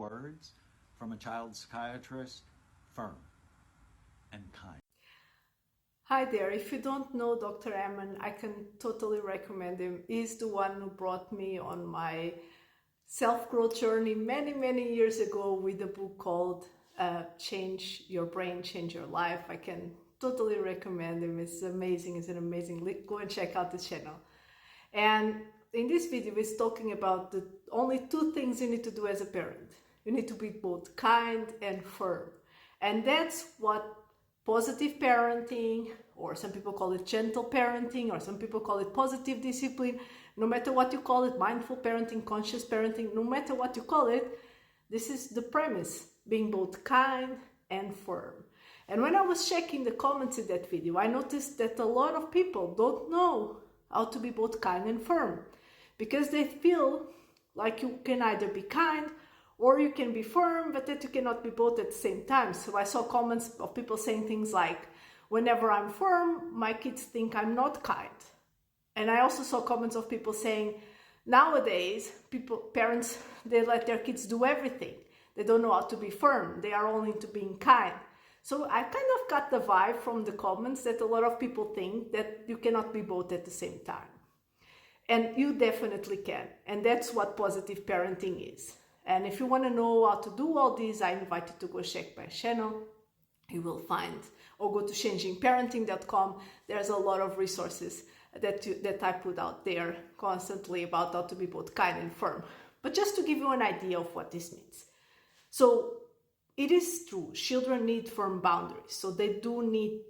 words from a child psychiatrist: firm and kind. Hi there, if you don't know Dr. Ammon, I can totally recommend him. He's the one who brought me on my self-growth journey many years ago with a book called Change Your Brain, Change Your Life. I can totally recommend him. It's amazing. It's an amazing link. Go and check out this channel. And in this video, he's talking about the only two things you need to do as a parent. You need to be both kind and firm. And that's what positive parenting, or some people call it gentle parenting, or some people call it positive discipline. No matter what you call it, mindful parenting, conscious parenting, no matter what you call it, this is the premise, being both kind and firm. And when I was checking the comments in that video, I noticed that a lot of people don't know how to be both kind and firm, because they feel like you can either be kind or you can be firm, but that you cannot be both at the same time. So I saw comments of people saying things like, whenever I'm firm, my kids think I'm not kind. And I also saw comments of people saying, nowadays, parents, they let their kids do everything. They don't know how to be firm. They are all into being kind. So I kind of got the vibe from the comments that a lot of people think that you cannot be both at the same time. And you definitely can. And that's what positive parenting is. And if you want to know how to do all this, I invite you to go check my channel. You will find, or go to changingparenting.com. There's a lot of resources that I put out there constantly about how to be both kind and firm. But just to give you an idea of what this means. So it is true, children need firm boundaries. So they do need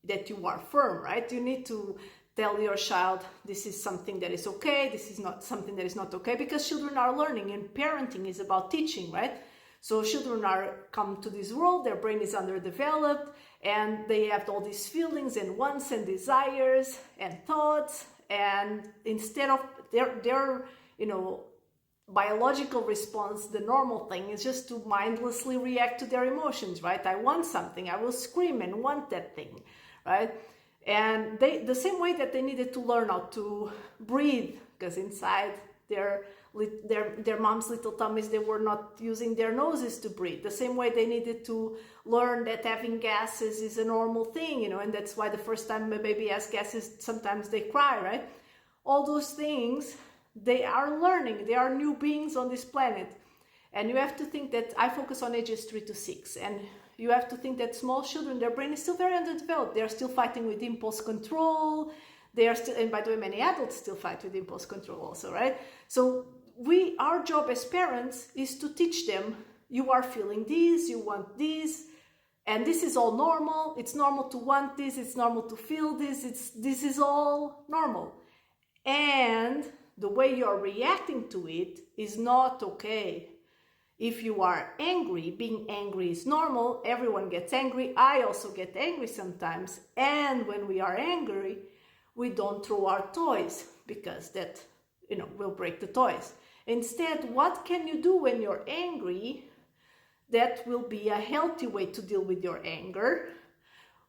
that you are firm, right? You need to tell your child this is something that is okay, this is not something that is not okay, because children are learning, and parenting is about teaching, right? So children come to this world, their brain is underdeveloped, and they have all these feelings and wants and desires and thoughts, and instead of their biological response, the normal thing is just to mindlessly react to their emotions, right? I want something, I will scream and want that thing, right? And the same way that they needed to learn how to breathe, because inside their mom's little tummies, they were not using their noses to breathe. The same way they needed to learn that having gases is a normal thing, and that's why the first time a baby has gases, sometimes they cry, right? All those things, they are learning. They are new beings on this planet. And you have to think that I focus on ages 3 to 6. And you have to think that small children, their brain is still very underdeveloped. They are still fighting with impulse control. They are still, and by the way, many adults still fight with impulse control also, right? So our job as parents is to teach them, you are feeling this, you want this, and this is all normal. It's normal to want this. It's normal to feel this. This is all normal. And the way you're reacting to it is not okay. If you are angry, being angry is normal. Everyone gets angry. I also get angry sometimes. And when we are angry, we don't throw our toys, because that, will break the toys. Instead, what can you do when you're angry that will be a healthy way to deal with your anger?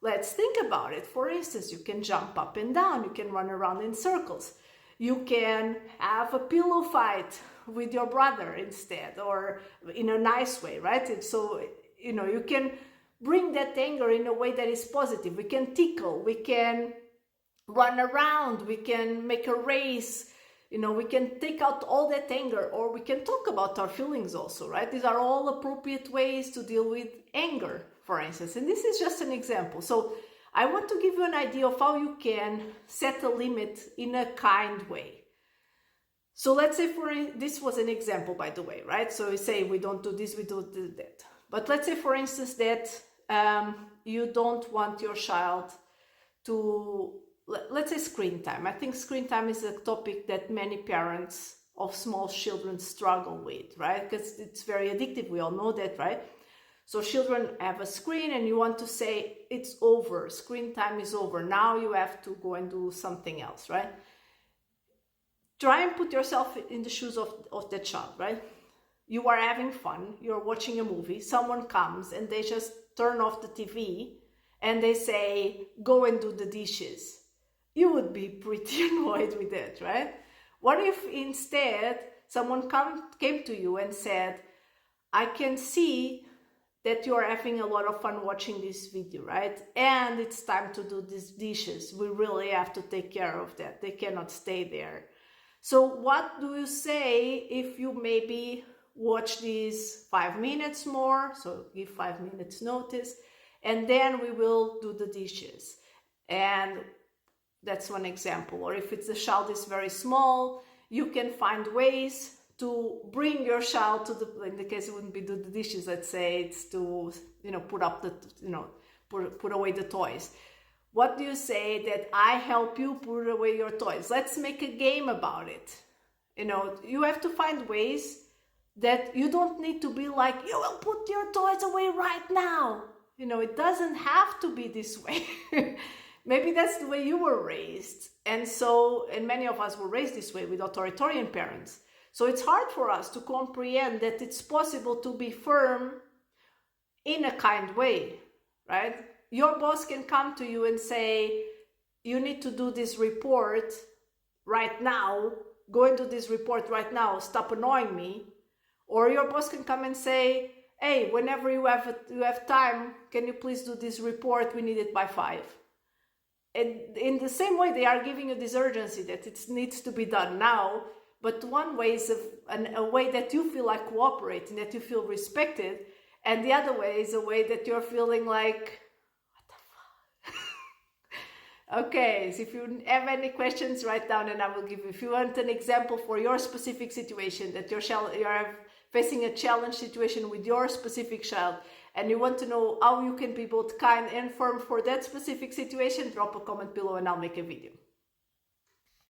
Let's think about it. For instance, you can jump up and down. You can run around in circles. You can have a pillow fight with your brother instead, or in a nice way, right? And so, you can bring that anger in a way that is positive. We can tickle, we can run around, we can make a race, we can take out all that anger, or we can talk about our feelings also, right? These are all appropriate ways to deal with anger, for instance. And this is just an example. So I want to give you an idea of how you can set a limit in a kind way. So let's say this was an example, by the way, right? So we say we don't do this, we don't do that. But let's say, for instance, that you don't want your child to, let's say, screen time. I think screen time is a topic that many parents of small children struggle with, right? Because it's very addictive. We all know that, right? So children have a screen and you want to say, it's over, screen time is over. Now you have to go and do something else, right? Try and put yourself in the shoes of the child, right? You are having fun, you're watching a movie, someone comes and they just turn off the TV and they say, go and do the dishes. You would be pretty annoyed with that, right? What if instead someone came to you and said, I can see that you're having a lot of fun watching this video, right? And it's time to do these dishes. We really have to take care of that. They cannot stay there. So what do you say if you maybe watch these 5 minutes more? So give 5 minutes notice, and then we will do the dishes. And that's one example. Or if it's the child is very small, you can find ways to bring your child to the, in the case it wouldn't be do the dishes, let's say it's to, put up the, put away the toys. What do you say that I help you put away your toys? Let's make a game about it. You have to find ways that you don't need to be like, you will put your toys away right now. It doesn't have to be this way. Maybe that's the way you were raised. And many of us were raised this way with authoritarian parents. So it's hard for us to comprehend that it's possible to be firm in a kind way, right? Your boss can come to you and say, you need to do this report right now. Go and do this report right now. Stop annoying me. Or your boss can come and say, hey, whenever you have time, can you please do this report? We need it by 5. And in the same way, they are giving you this urgency that it needs to be done now. But one way is a way that you feel like cooperating, that you feel respected. And the other way is a way that you're feeling like, what the fuck? Okay, so if you have any questions, write down and I will give you. If you want an example for your specific situation, that you're facing a challenge situation with your specific child, and you want to know how you can be both kind and firm for that specific situation, drop a comment below and I'll make a video.